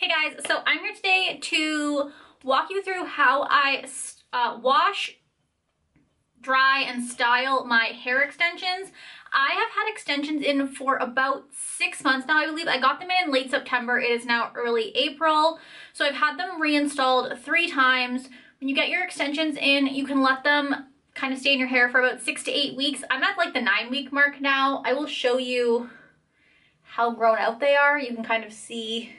Hey guys, so I'm here today to walk you through how I wash, dry, and style my hair extensions. I have had extensions in for about 6 months now, I believe. I got them in late September. It is now early April. So I've had them reinstalled 3 times. When you get your extensions in, you can let them kind of stay in your hair for about 6 to 8 weeks. I'm at like the 9-week mark now. I will show you how grown out they are. You can kind of see.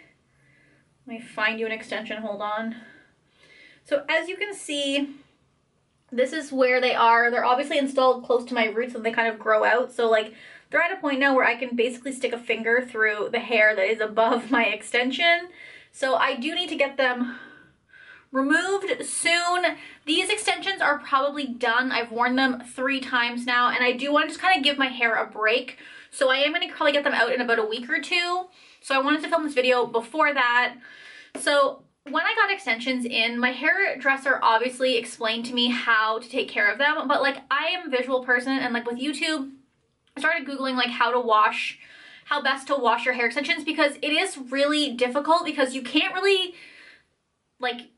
Let me find you an extension, hold on. So as you can see, this is where they are. They're obviously installed close to my roots and they kind of grow out. So like they're at a point now where I can basically stick a finger through the hair that is above my extension. So I do need to get them removed soon. These extensions are probably done. I've worn them 3 times now and I do want to just kind of give my hair a break. So I am going to probably get them out in about a week or 2. So I wanted to film this video before that. So when I got extensions in, my hairdresser obviously explained to me how to take care of them, but like I am a visual person and like with YouTube, I started Googling like how best to wash your hair extensions because it is really difficult because you can't really like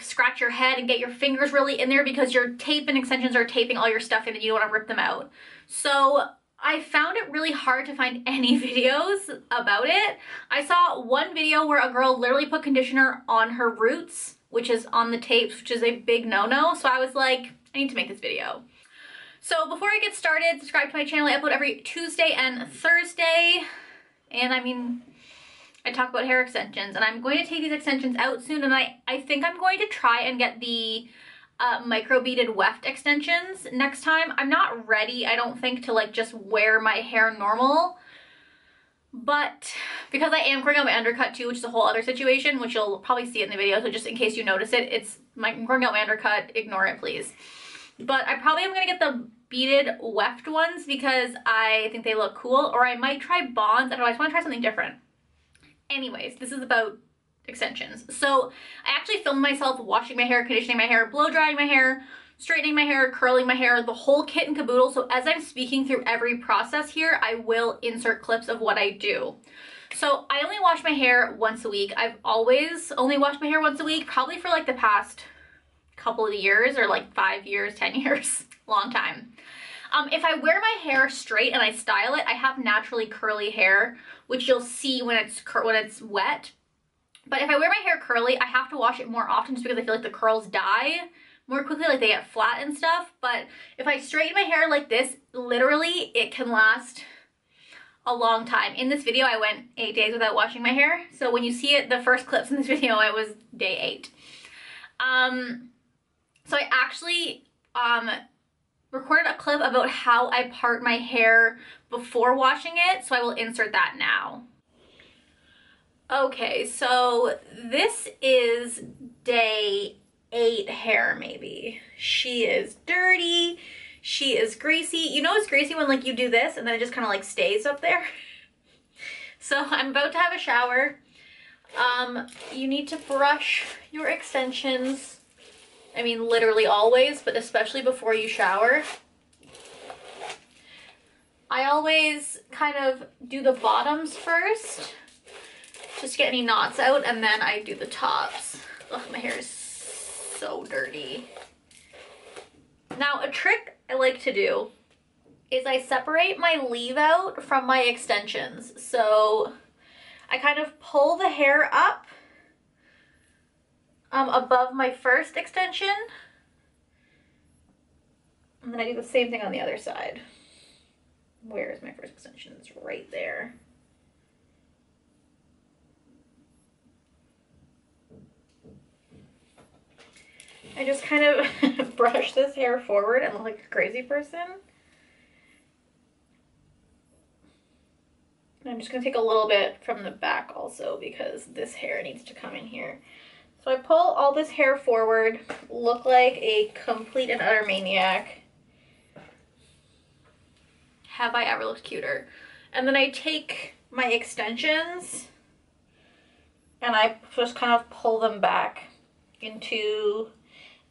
scratch your head and get your fingers really in there because your tape and extensions are taping all your stuff in and you don't want to rip them out. So I found it really hard to find any videos about it. I saw one video where a girl literally put conditioner on her roots, which is on the tapes, which is a big no-no. So I was like, I need to make this video. So before I get started, subscribe to my channel. I upload every Tuesday and Thursday. And I talk about hair extensions. And I'm going to take these extensions out soon. And I think I'm going to try and get the micro beaded weft extensions next time. I'm not ready, I don't think, to like just wear my hair normal, but because I am growing out my undercut too, which is a whole other situation, which you'll probably see in the video, so just in case you notice it, I'm growing out my undercut, ignore it please. But I probably am gonna get the beaded weft ones because I think they look cool, or I might try bonds. I don't know, I just want to try something different. Anyways, this is about extensions. So I actually filmed myself washing my hair, conditioning my hair, blow drying my hair, straightening my hair, curling my hair, the whole kit and caboodle. So as I'm speaking through every process here, I will insert clips of what I do. So I only wash my hair once a week. I've always only washed my hair once a week, probably for like the past couple of years or like 5 years, 10 years, long time. If I wear my hair straight and I style it, I have naturally curly hair, which you'll see when it's wet. But if I wear my hair curly, I have to wash it more often just because I feel like the curls die more quickly, like they get flat and stuff. But if I straighten my hair like this, literally it can last a long time. In this video, I went 8 days without washing my hair. So when you see it, the first clips in this video, it was day 8. So I actually recorded a clip about how I part my hair before washing it. So I will insert that now. Okay, so this is day 8 hair maybe. She is dirty, she is greasy. You know it's greasy when like you do this and then it just kind of like stays up there. So I'm about to have a shower. You need to brush your extensions. I mean literally always, but especially before you shower. I always kind of do the bottoms first, just get any knots out, and then I do the tops. Ugh, my hair is so dirty. Now, a trick I like to do is I separate my leave out from my extensions. So I kind of pull the hair up above my first extension, and then I do the same thing on the other side. Where is my first extension? It's right there. I just kind of brush this hair forward and look like a crazy person. And I'm just going to take a little bit from the back also because this hair needs to come in here. So I pull all this hair forward, look like a complete and utter maniac. Have I ever looked cuter? And then I take my extensions and I just kind of pull them back into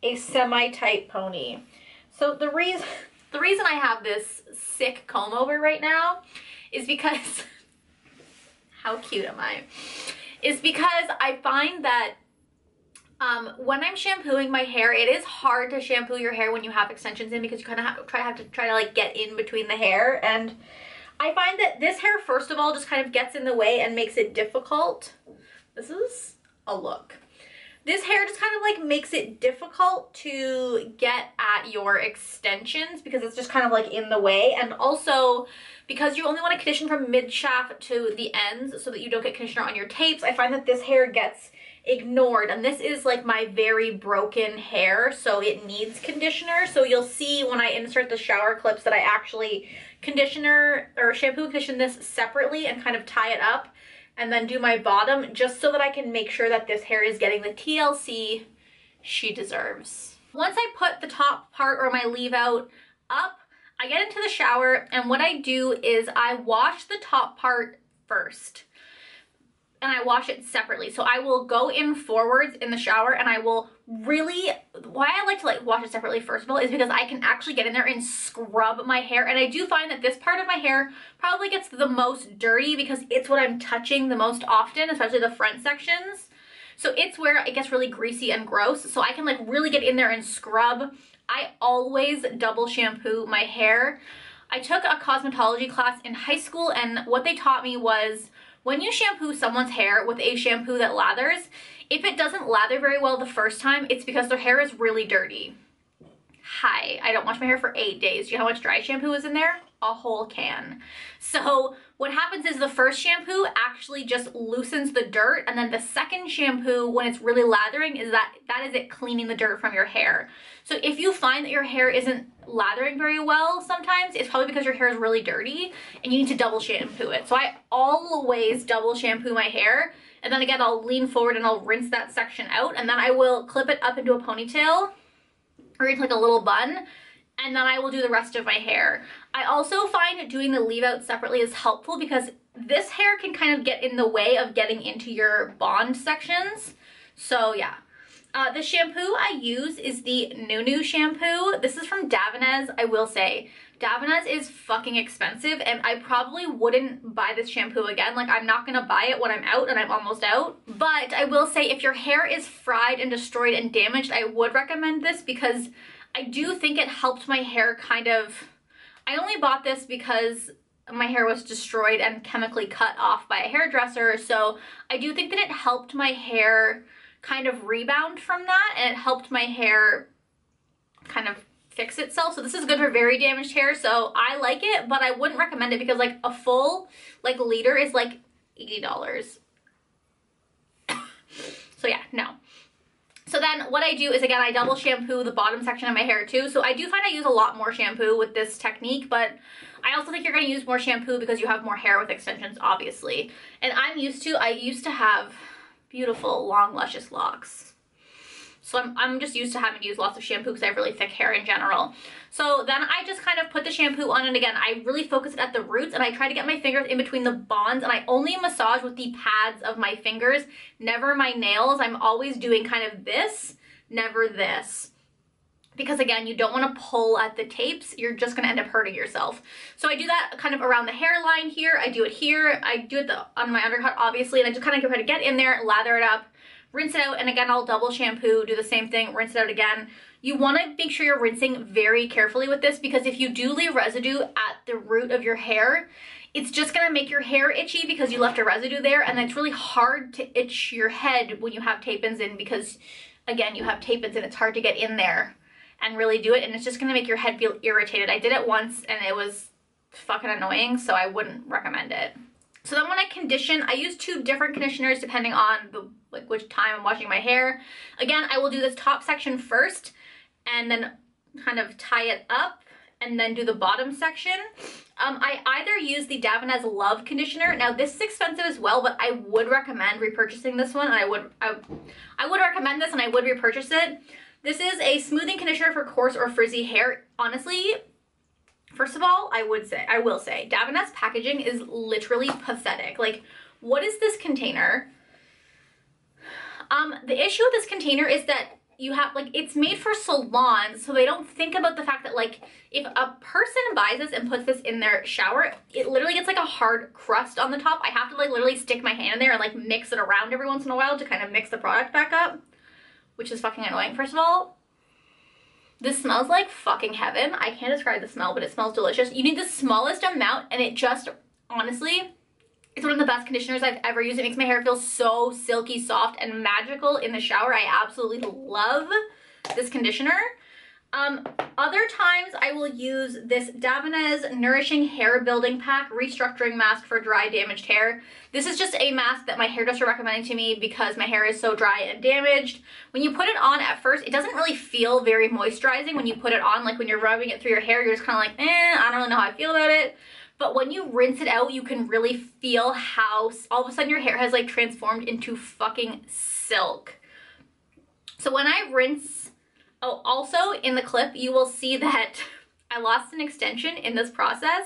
a semi-tight pony. So the reason I have this sick comb over right now is because how cute am I? is because I find that when I'm shampooing my hair, it is hard to shampoo your hair when you have extensions in because you kind of have to try to like get in between the hair. And I find that this hair, first of all, just kind of gets in the way and makes it difficult. This is a look. This hair just kind of like makes it difficult to get at your extensions because it's just kind of like in the way. And also because you only want to condition from mid shaft to the ends so that you don't get conditioner on your tapes, I find that this hair gets ignored, and this is like my very broken hair, so it needs conditioner. So you'll see when I insert the shower clips that I actually conditioner or shampoo and condition this separately and kind of tie it up and then do my bottom just so that I can make sure that this hair is getting the TLC she deserves. Once I put the top part or my leave out up, I get into the shower, and what I do is I wash the top part first. And I wash it separately. So I will go in forwards in the shower, and I will really, why I like to like wash it separately first of all is because I can actually get in there and scrub my hair. And I do find that this part of my hair probably gets the most dirty because it's what I'm touching the most often, especially the front sections. So it's where it gets really greasy and gross. So I can like really get in there and scrub. I always double shampoo my hair. I took a cosmetology class in high school, and what they taught me was when you shampoo someone's hair with a shampoo that lathers, if it doesn't lather very well the first time, it's because their hair is really dirty. Hi, I don't wash my hair for 8 days. Do you know how much dry shampoo is in there? A whole can. So what happens is the first shampoo actually just loosens the dirt, and then the second shampoo, when it's really lathering, is that is it cleaning the dirt from your hair. So if you find that your hair isn't lathering very well sometimes, it's probably because your hair is really dirty and you need to double shampoo it. So I always double shampoo my hair, and then again I'll lean forward and I'll rinse that section out, and then I will clip it up into a ponytail or into like a little bun, and then I will do the rest of my hair. I also find doing the leave out separately is helpful because this hair can kind of get in the way of getting into your bond sections. So yeah. The shampoo I use is the Nounou shampoo. This is from Davines. I will say, Davines is fucking expensive, and I probably wouldn't buy this shampoo again. Like, I'm not gonna buy it when I'm out, and I'm almost out. But I will say, if your hair is fried and destroyed and damaged, I would recommend this because I do think it helped my hair kind of... I only bought this because my hair was destroyed and chemically cut off by a hairdresser, so I do think that it helped my hair kind of rebound from that, and it helped my hair kind of fix itself. So this is good for very damaged hair, so I like it, but I wouldn't recommend it because like a full like liter is like $80. So yeah, no. So then what I do is, again, I double shampoo the bottom section of my hair too. So I do find I use a lot more shampoo with this technique, but I also think you're going to use more shampoo because you have more hair with extensions, obviously. And I used to have beautiful, long, luscious locks. So I'm just used to having to use lots of shampoo because I have really thick hair in general. So then I just kind of put the shampoo on, and again, I really focus it at the roots, and I try to get my fingers in between the bonds, and I only massage with the pads of my fingers, never my nails. I'm always doing kind of this, never this. Because again, you don't want to pull at the tapes. You're just going to end up hurting yourself. So I do that kind of around the hairline here. I do it here. I do it on my undercut, obviously. And I just kind of try to get in there, lather it up, rinse it out. And again, I'll double shampoo, do the same thing, rinse it out again. You want to make sure you're rinsing very carefully with this, because if you do leave residue at the root of your hair, it's just going to make your hair itchy because you left a residue there. And it's really hard to itch your head when you have tape-ins in because, again, you have tape-ins and it's hard to get in there and really do it, and it's just gonna make your head feel irritated. I did it once and it was fucking annoying, so I wouldn't recommend it. So then when I condition, I use 2 different conditioners depending on which time I'm washing my hair. Again, I will do this top section first and then kind of tie it up and then do the bottom section. I either use the Davines Love conditioner. Now this is expensive as well, but I would recommend repurchasing this one, and I would recommend this and I would repurchase it. This is a smoothing conditioner for coarse or frizzy hair. Honestly, first of all, I will say, Davines packaging is literally pathetic. Like, what is this container? The issue with this container is that you have, like, it's made for salons, so they don't think about the fact that, like, if a person buys this and puts this in their shower, it literally gets like a hard crust on the top. I have to like literally stick my hand in there and like mix it around every once in a while to kind of mix the product back up, which is fucking annoying. First of all, this smells like fucking heaven. I can't describe the smell, but it smells delicious. You need the smallest amount, and it just, honestly, it's one of the best conditioners I've ever used. It makes my hair feel so silky, soft, and magical in the shower. I absolutely love this conditioner. Other times I will use this Davines Nourishing Hair Building Pack Restructuring Mask for Dry Damaged Hair. This is just a mask that my hairdresser recommended to me because my hair is so dry and damaged. When you put it on at first, it doesn't really feel very moisturizing when you put it on. Like when you're rubbing it through your hair, you're just kind of like, I don't really know how I feel about it. But when you rinse it out, you can really feel how all of a sudden your hair has like transformed into fucking silk. So when I rinse, oh, also in the clip, you will see that I lost an extension in this process.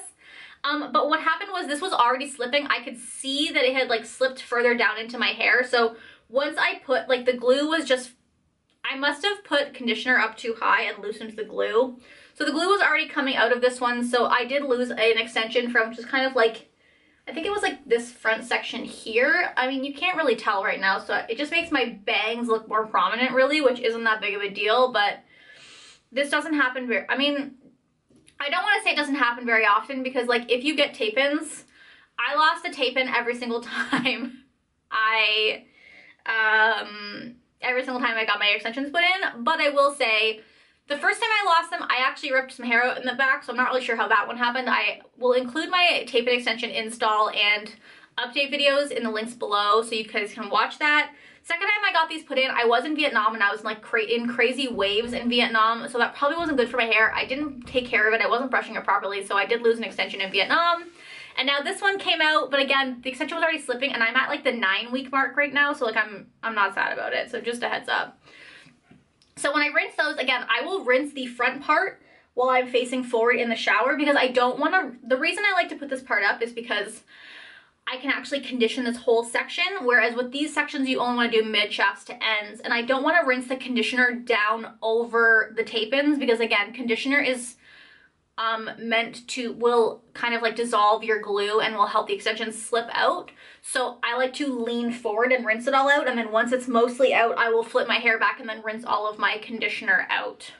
But what happened was this was already slipping. I could see that it had like slipped further down into my hair. So once I put, like the glue was just, I must have put conditioner up too high and loosened the glue. So the glue was already coming out of this one. So I did lose an extension from just kind of like, I think it was like this front section here. I mean, you can't really tell right now, so it just makes my bangs look more prominent really, which isn't that big of a deal, but this doesn't happen very, I mean, I don't want to say it doesn't happen very often because like if you get tape-ins, I lost a tape-in every single time every single time I got my extensions put in, but I will say, the first time I lost them, I actually ripped some hair out in the back, so I'm not really sure how that one happened. I will include my tape and extension install and update videos in the links below, so you guys can watch that. Second time I got these put in, I was in Vietnam and I was like in crazy waves in Vietnam, so that probably wasn't good for my hair. I didn't take care of it, I wasn't brushing it properly, so I did lose an extension in Vietnam. And now this one came out, but again, the extension was already slipping, and I'm at like the 9-week mark right now, so like I'm not sad about it, so just a heads up. So when I rinse those, again, I will rinse the front part while I'm facing forward in the shower because I don't want to, the reason I like to put this part up is because I can actually condition this whole section, whereas with these sections you only want to do mid shafts to ends, and I don't want to rinse the conditioner down over the tape-ins because again, conditioner is will kind of like dissolve your glue and will help the extensions slip out. So I like to lean forward and rinse it all out, and then once it's mostly out, I will flip my hair back and then rinse all of my conditioner out.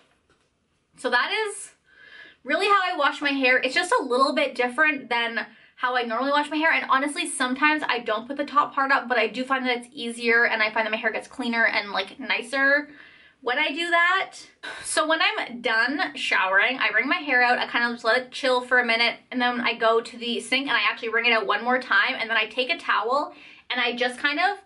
So that is really how I wash my hair. It's just a little bit different than how I normally wash my hair, and honestly sometimes I don't put the top part up, but I do find that it's easier and I find that my hair gets cleaner and like nicer when I do that. So when I'm done showering, I wring my hair out, I kind of just let it chill for a minute, and then I go to the sink and I actually wring it out one more time, and then I take a towel and I just kind of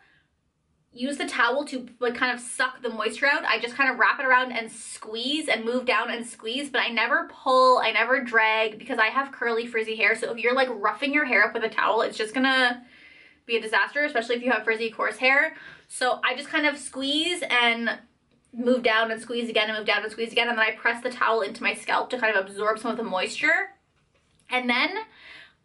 use the towel to like kind of suck the moisture out. I just kind of wrap it around and squeeze and move down and squeeze, but I never pull, I never drag because I have curly frizzy hair. So if you're like roughing your hair up with a towel, it's just gonna be a disaster, especially if you have frizzy coarse hair. So I just kind of squeeze and move down and squeeze again and move down and squeeze again, and then I press the towel into my scalp to kind of absorb some of the moisture. And then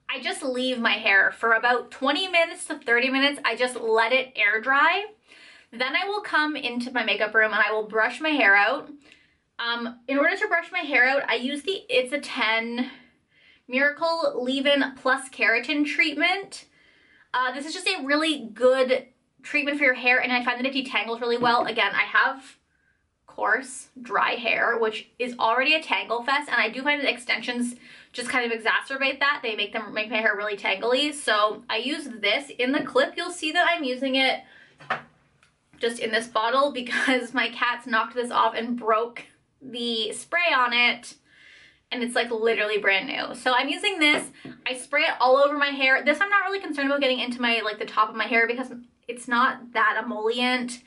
I just leave my hair for about 20 minutes to 30 minutes. I just let it air dry. Then I will come into my makeup room and I will brush my hair out. In order to brush my hair out, I use the It's a 10 Miracle Leave-In Plus Keratin treatment. This is just a really good treatment for your hair, and I find that it detangles really well. Again, I have coarse, dry hair, which is already a tangle fest, and I do find that extensions just kind of exacerbate that. They make my hair really tangly. So I use this. In the clip, you'll see that I'm using it just in this bottle because my cats knocked this off and broke the spray on it, and it's like literally brand new. So I'm using this. I spray it all over my hair. This I'm not really concerned about getting into my like the top of my hair because it's not that emollient,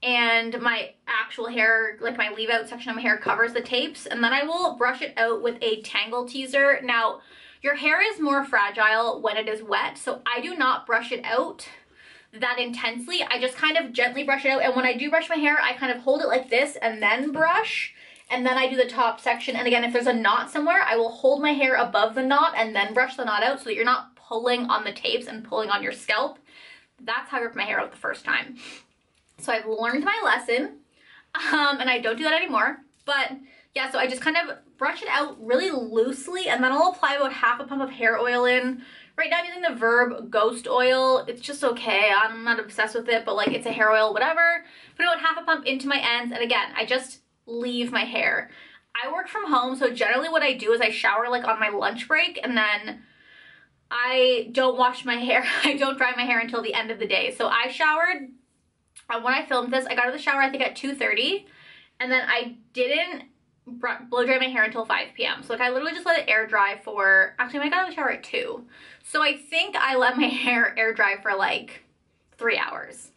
and my actual hair, like my leave out section of my hair, covers the tapes. And then I will brush it out with a Tangle teaser. Now your hair is more fragile when it is wet, so I do not brush it out that intensely. I just kind of gently brush it out, and when I do brush my hair, I kind of hold it like this and then brush, and then I do the top section. And again, if there's a knot somewhere, I will hold my hair above the knot and then brush the knot out so that you're not pulling on the tapes and pulling on your scalp. That's how I ripped my hair out the first time. So I've learned my lesson. and I don't do that anymore. But yeah, so I just kind of brush it out really loosely, and then I'll apply about half a pump of hair oil in. Right now I'm using the Verb Ghost Oil. It's just okay. I'm not obsessed with it, but like it's a hair oil, whatever. Put about half a pump into my ends, and again, I just leave my hair. I work from home, so generally what I do is I shower like on my lunch break, and then I don't wash my hair. I don't dry my hair until the end of the day. So I showered, when I filmed this, I got out of the shower I think at 2:30, and then I didn't blow dry my hair until 5 p.m. So like I literally just let it air dry for, actually I got out of the shower at 2. So I think I let my hair air dry for like 3 hours.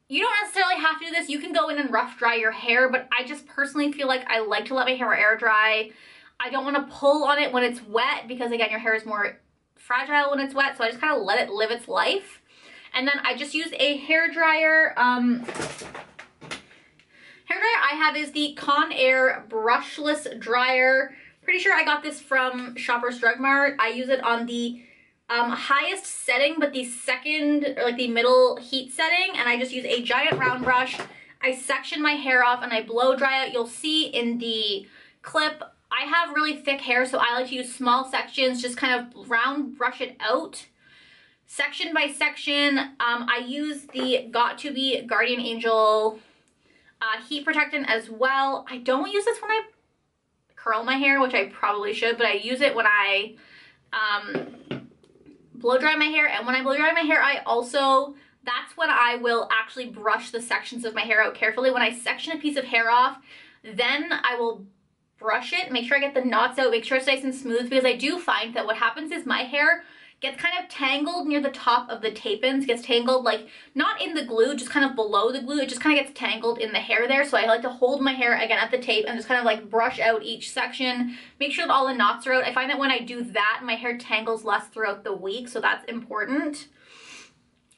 You don't necessarily have to do this. You can go in and rough dry your hair, but I just personally feel like I like to let my hair air dry. I don't want to pull on it when it's wet because again, your hair is more fragile when it's wet. So I just kind of let it live its life. And then I just use a hair dryer. Hair dryer I have is the Conair Brushless dryer. Pretty sure I got this from Shoppers Drug Mart. I use it on the highest setting, but the second, or like the middle heat setting, and I just use a giant round brush. I section my hair off and I blow dry it. You'll see in the clip, I have really thick hair, so I like to use small sections, just kind of round brush it out. Section by section, I use the Got To Be Guardian Angel heat protectant as well. I don't use this when I curl my hair, which I probably should, but I use it when I blow dry my hair. And when I blow dry my hair, I also, that's when I will actually brush the sections of my hair out carefully. When I section a piece of hair off, then I will brush it, make sure I get the knots out, make sure it's nice and smooth, because I do find that what happens is my hair gets kind of tangled near the top of the tape-ins, gets tangled like not in the glue, just kind of below the glue. It just kind of gets tangled in the hair there. So I like to hold my hair again at the tape and just kind of like brush out each section, make sure that all the knots are out. I find that when I do that, my hair tangles less throughout the week, so that's important.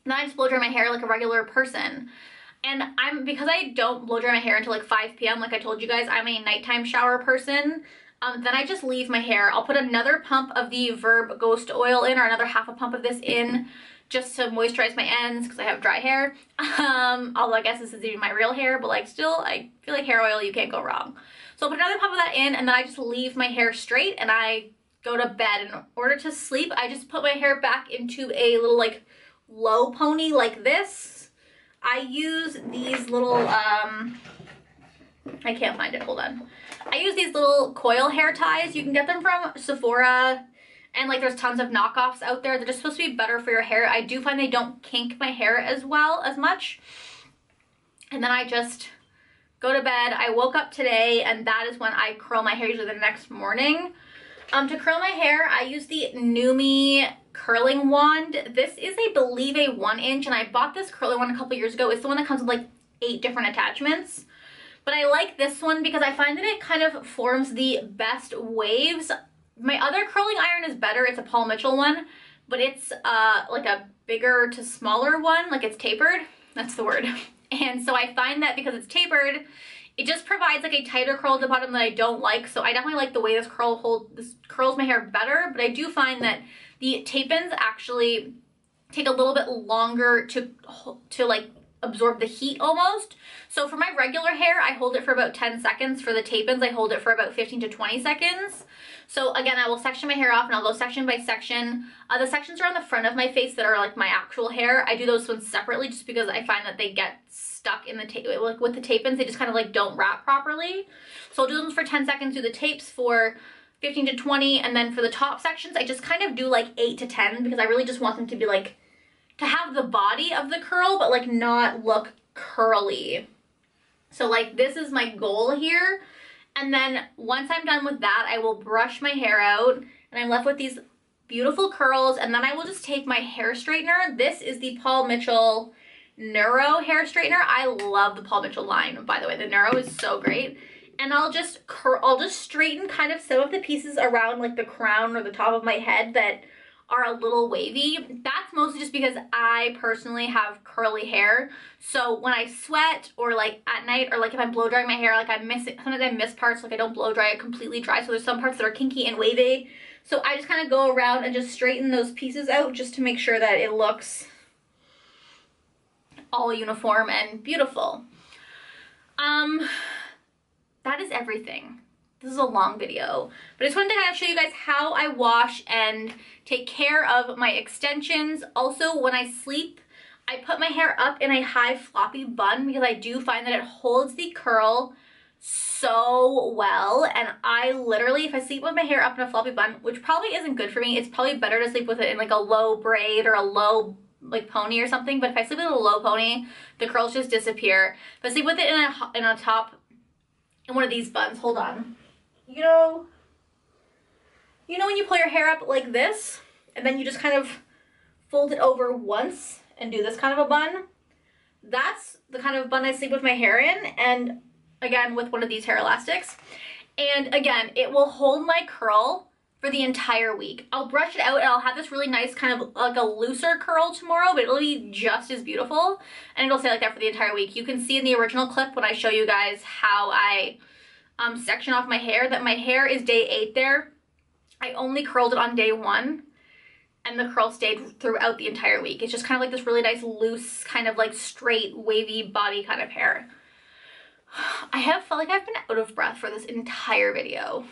And then I just blow dry my hair like a regular person. And because I don't blow dry my hair until like 5 p.m. like I told you guys, I'm a nighttime shower person. Then I just leave my hair. I'll put another pump of the Verb Ghost Oil in, or another half a pump of this in, just to moisturize my ends because I have dry hair. Although I guess this is even my real hair, but like still, I feel like hair oil, you can't go wrong. So I'll put another pump of that in, and then I just leave my hair straight and I go to bed. In order to sleep, I just put my hair back into a little like low pony like this. I use these little, I can't find it, hold on. I use these little coil hair ties. You can get them from Sephora, and like there's tons of knockoffs out there. They're just supposed to be better for your hair. I do find they don't kink my hair as much. And then I just go to bed. I woke up today, and that is when I curl my hair, usually the next morning. To curl my hair, I use the Nume curling wand. This is, I believe, a 1-inch, and I bought this curling wand a couple years ago. It's the one that comes with like 8 different attachments. But I like this one because I find that it kind of forms the best waves. My other curling iron is better. It's a Paul Mitchell one, but it's like a bigger to smaller one, like it's tapered. That's the word. And so I find that because it's tapered, it just provides like a tighter curl at the bottom that I don't like. So I definitely like the way this curls my hair better, but I do find that the tape-ins actually take a little bit longer to like absorb the heat almost. So for my regular hair, I hold it for about 10 seconds. For the tape-ins, I hold it for about 15 to 20 seconds. So again, I will section my hair off, and I'll go section by section. The sections are on the front of my face that are like my actual hair. I do those ones separately just because I find that they get stuck in the tape, like with the tape-ins, they just kind of like don't wrap properly. So I'll do those for 10 seconds, do the tapes for 15 to 20, and then for the top sections, I just kind of do like 8 to 10 because I really just want them to be like, to have the body of the curl, but like not look curly. So like this is my goal here. And then once I'm done with that, I will brush my hair out, and I'm left with these beautiful curls. And then I will just take my hair straightener. This is the Paul Mitchell Neuro hair straightener. I love the Paul Mitchell line, by the way. The Neuro is so great. And I'll just straighten kind of some of the pieces around like the crown or the top of my head that are a little wavy. That's mostly just because I personally have curly hair. So when I sweat, or like at night, or like if I'm blow drying my hair, like sometimes I miss parts, like I don't blow dry it completely dry. So there's some parts that are kinky and wavy. So I just kind of go around and just straighten those pieces out just to make sure that it looks all uniform and beautiful. That is everything. This is a long video, but I just wanted to kind of show you guys how I wash and take care of my extensions. Also, when I sleep, I put my hair up in a high floppy bun because I do find that it holds the curl so well. And I literally, if I sleep with my hair up in a floppy bun, which probably isn't good for me, it's probably better to sleep with it in like a low braid or a low like pony or something. But if I sleep with a low pony, the curls just disappear. If I sleep with it in a top, in one of these buns, hold on. You know when you pull your hair up like this, and then you just kind of fold it over once and do this kind of a bun? That's the kind of bun I sleep with my hair in, and again, with one of these hair elastics. And again, it will hold my curl for the entire week. I'll brush it out and I'll have this really nice kind of like a looser curl tomorrow, but it'll be just as beautiful. And it'll stay like that for the entire week. You can see in the original clip when I show you guys how I section off my hair, that my hair is day 8 there. I only curled it on day 1 and the curl stayed throughout the entire week. It's just kind of like this really nice loose kind of like straight wavy body kind of hair. I have felt like I've been out of breath for this entire video.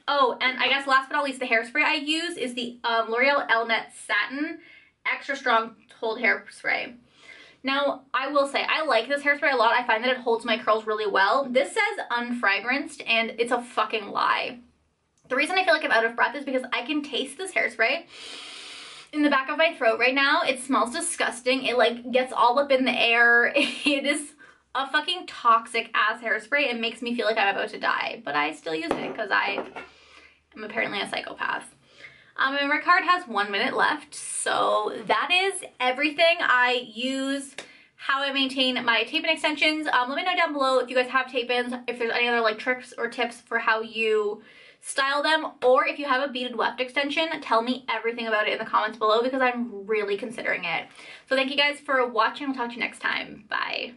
Oh, and I guess last but not least, the hairspray I use is the L'Oreal Elnet Satin Extra Strong Hold Hairspray. Now, I will say, I like this hairspray a lot. I find that it holds my curls really well. This says unfragranced, and it's a fucking lie. The reason I feel like I'm out of breath is because I can taste this hairspray in the back of my throat right now. It smells disgusting. It like gets all up in the air. It is a fucking toxic ass hairspray. It makes me feel like I'm about to die, but I still use it because I am apparently a psychopath. My memory card has 1 minute left, so that is everything I use, how I maintain my tape-in extensions. Let me know down below if you guys have tape-ins, if there's any other like tricks or tips for how you style them, or if you have a beaded weft extension, tell me everything about it in the comments below because I'm really considering it. So thank you guys for watching. I'll talk to you next time. Bye.